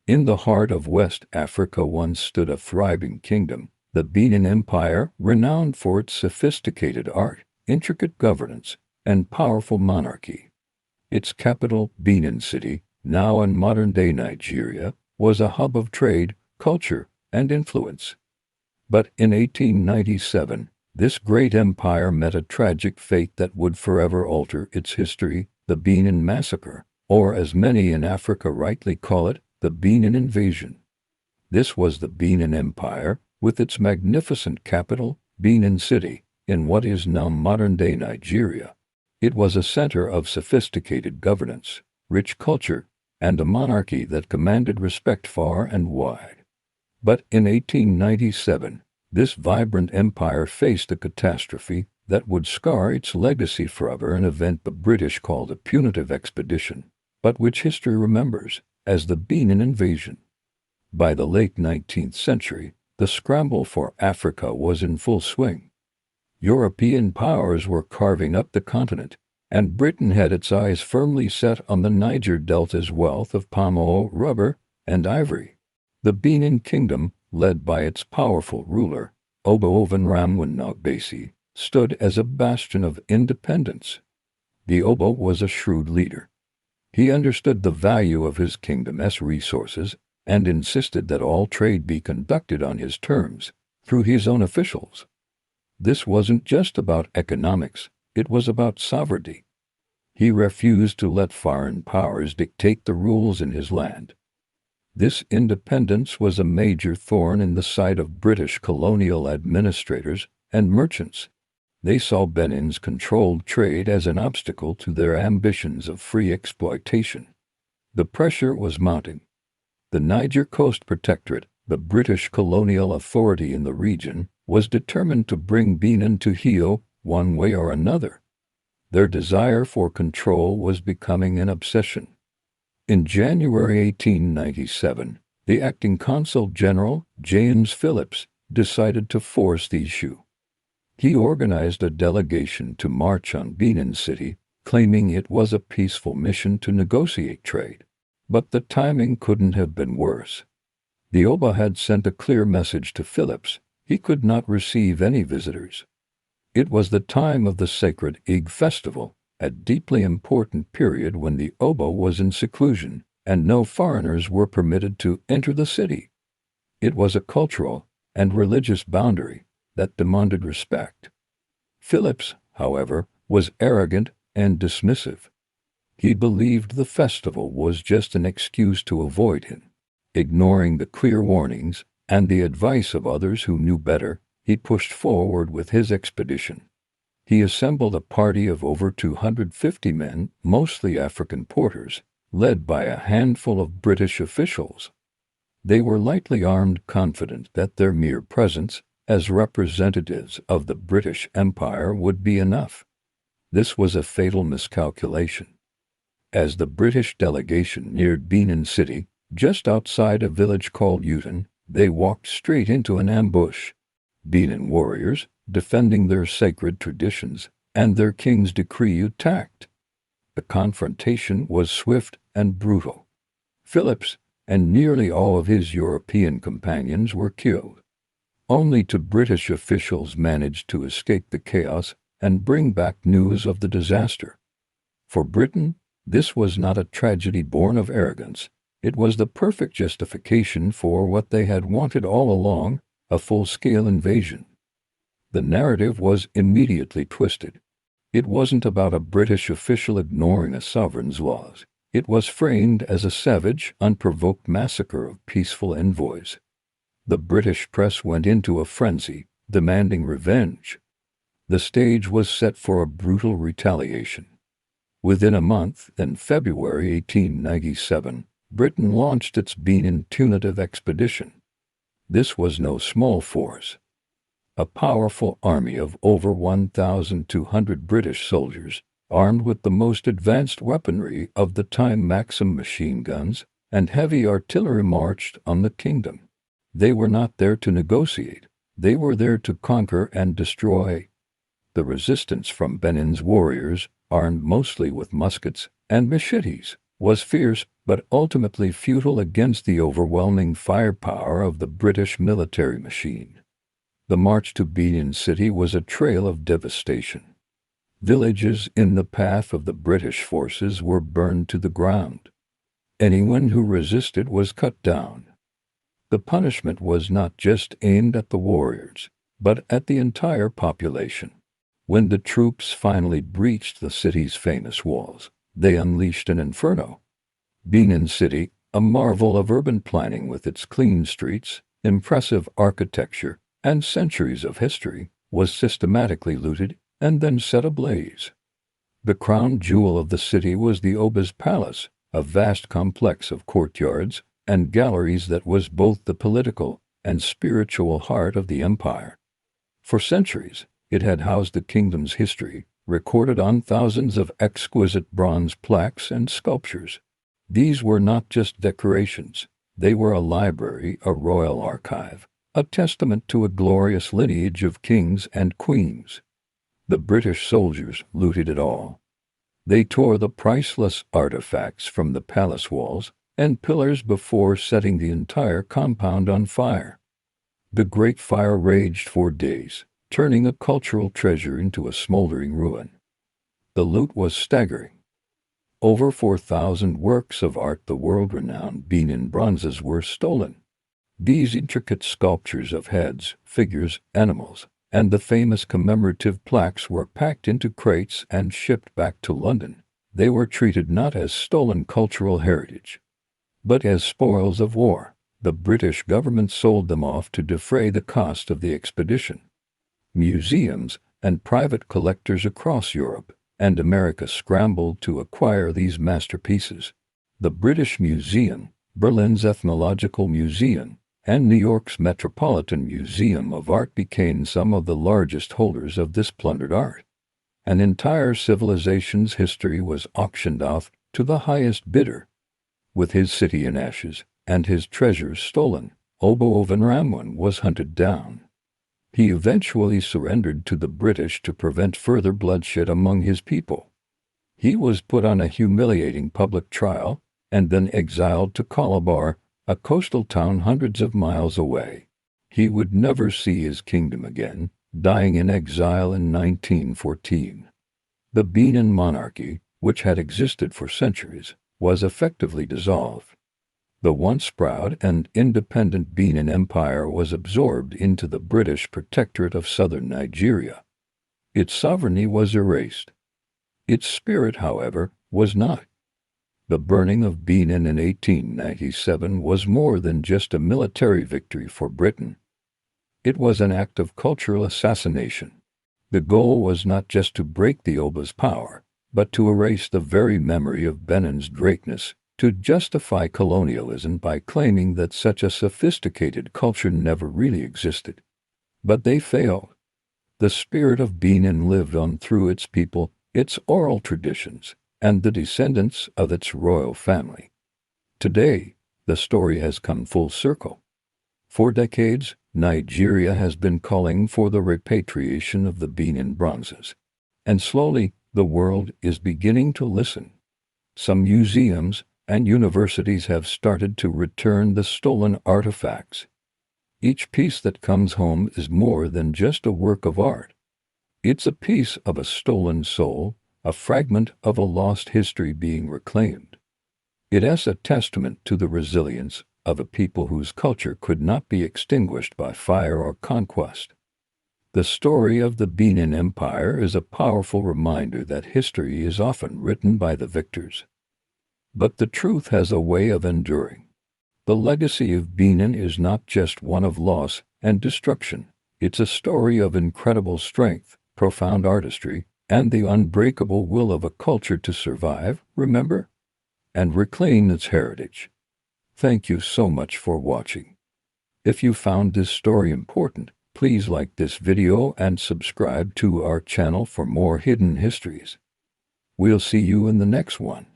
In the heart of West Africa once stood a thriving kingdom, the Benin Empire, renowned for its sophisticated art, intricate governance, and powerful monarchy. Its capital, Benin City, now in modern-day Nigeria, was a hub of trade, culture, and influence. But in 1897, this great empire met a tragic fate that would forever alter its history, the Benin Massacre, or as many in Africa rightly call it, the Benin Invasion. This was the Benin Empire, with its magnificent capital, Benin City, in what is now modern-day Nigeria. It was a center of sophisticated governance, rich culture, and a monarchy that commanded respect far and wide. But in 1897, this vibrant empire faced a catastrophe that would scar its legacy forever, an event the British called a Punitive Expedition, but which history remembers as the Benin Invasion. By the late 19th century, the scramble for Africa was in full swing. European powers were carving up the continent, and Britain had its eyes firmly set on the Niger Delta's wealth of palm oil, rubber, and ivory. The Benin Kingdom, led by its powerful ruler, Oba Ovenramwanagbesi, stood as a bastion of independence. The Oba was a shrewd leader. He understood the value of his kingdom's resources and insisted that all trade be conducted on his terms, through his own officials. This wasn't just about economics, it was about sovereignty. He refused to let foreign powers dictate the rules in his land. This independence was a major thorn in the side of British colonial administrators and merchants. They saw Benin's controlled trade as an obstacle to their ambitions of free exploitation. The pressure was mounting. The Niger Coast Protectorate, the British colonial authority in the region, was determined to bring Benin to heel one way or another. Their desire for control was becoming an obsession. In January 1897, the acting consul general, James Phillips, decided to force the issue. He organized a delegation to march on Benin City, claiming it was a peaceful mission to negotiate trade. But the timing couldn't have been worse. The Oba had sent a clear message to Phillips: he could not receive any visitors. It was the time of the sacred Ig festival, a deeply important period when the Oba was in seclusion, and no foreigners were permitted to enter the city. It was a cultural and religious boundary that demanded respect. Phillips, however, was arrogant and dismissive. He believed the festival was just an excuse to avoid him. Ignoring the clear warnings and the advice of others who knew better, he pushed forward with his expedition. He assembled a party of over 250 men, mostly African porters, led by a handful of British officials. They were lightly armed, confident that their mere presence as representatives of the British Empire would be enough. This was a fatal miscalculation. As the British delegation neared Benin City, just outside a village called Uton, they walked straight into an ambush. Benin warriors, defending their sacred traditions and their king's decree, attacked. The confrontation was swift and brutal. Phillips and nearly all of his European companions were killed. Only two British officials managed to escape the chaos and bring back news of the disaster. For Britain, this was not a tragedy born of arrogance. It was the perfect justification for what they had wanted all along, a full-scale invasion. The narrative was immediately twisted. It wasn't about a British official ignoring a sovereign's laws. It was framed as a savage, unprovoked massacre of peaceful envoys. The British press went into a frenzy, demanding revenge. The stage was set for a brutal retaliation. Within a month, in February 1897, Britain launched its Benin Punitive Expedition. This was no small force. A powerful army of over 1,200 British soldiers, armed with the most advanced weaponry of the time, Maxim machine guns and heavy artillery, marched on the kingdom. They were not there to negotiate. They were there to conquer and destroy. The resistance from Benin's warriors, armed mostly with muskets and machetes, was fierce but ultimately futile against the overwhelming firepower of the British military machine. The march to Benin City was a trail of devastation. Villages in the path of the British forces were burned to the ground. Anyone who resisted was cut down. The punishment was not just aimed at the warriors, but at the entire population. When the troops finally breached the city's famous walls, they unleashed an inferno. Benin City, a marvel of urban planning with its clean streets, impressive architecture, and centuries of history, was systematically looted and then set ablaze. The crown jewel of the city was the Oba's Palace, a vast complex of courtyards and galleries that was both the political and spiritual heart of the empire. For centuries, it had housed the kingdom's history, recorded on thousands of exquisite bronze plaques and sculptures. These were not just decorations. They were a library, a royal archive, a testament to a glorious lineage of kings and queens. The British soldiers looted it all. They tore the priceless artifacts from the palace walls and pillars before setting the entire compound on fire. The Great Fire raged for days, turning a cultural treasure into a smoldering ruin. The loot was staggering. Over 4,000 works of art, the world-renowned Benin Bronzes, were stolen. These intricate sculptures of heads, figures, animals, and the famous commemorative plaques were packed into crates and shipped back to London. They were treated not as stolen cultural heritage, but as spoils of war. The British government sold them off to defray the cost of the expedition. Museums and private collectors across Europe and America scrambled to acquire these masterpieces. The British Museum, Berlin's Ethnological Museum, and New York's Metropolitan Museum of Art became some of the largest holders of this plundered art. An entire civilization's history was auctioned off to the highest bidder. With his city in ashes and his treasures stolen, Oba Ramwan was hunted down. He eventually surrendered to the British to prevent further bloodshed among his people. He was put on a humiliating public trial and then exiled to Calabar, a coastal town hundreds of miles away. He would never see his kingdom again, dying in exile in 1914. The Benin monarchy, which had existed for centuries, was effectively dissolved. The once proud and independent Benin Empire was absorbed into the British Protectorate of southern Nigeria. Its sovereignty was erased. Its spirit, however, was not. The burning of Benin in 1897 was more than just a military victory for Britain. It was an act of cultural assassination. The goal was not just to break the Oba's power, but to erase the very memory of Benin's greatness, to justify colonialism by claiming that such a sophisticated culture never really existed. But they failed. The spirit of Benin lived on through its people, its oral traditions, and the descendants of its royal family. Today, the story has come full circle. For decades, Nigeria has been calling for the repatriation of the Benin Bronzes. And slowly, the world is beginning to listen. Some museums and universities have started to return the stolen artifacts. Each piece that comes home is more than just a work of art. It's a piece of a stolen soul, a fragment of a lost history being reclaimed. It is a testament to the resilience of a people whose culture could not be extinguished by fire or conquest. The story of the Benin Empire is a powerful reminder that history is often written by the victors. But the truth has a way of enduring. The legacy of Benin is not just one of loss and destruction. It's a story of incredible strength, profound artistry, and the unbreakable will of a culture to survive, remember, and reclaim its heritage. Thank you so much for watching. If you found this story important, please like this video and subscribe to our channel for more hidden histories. We'll see you in the next one.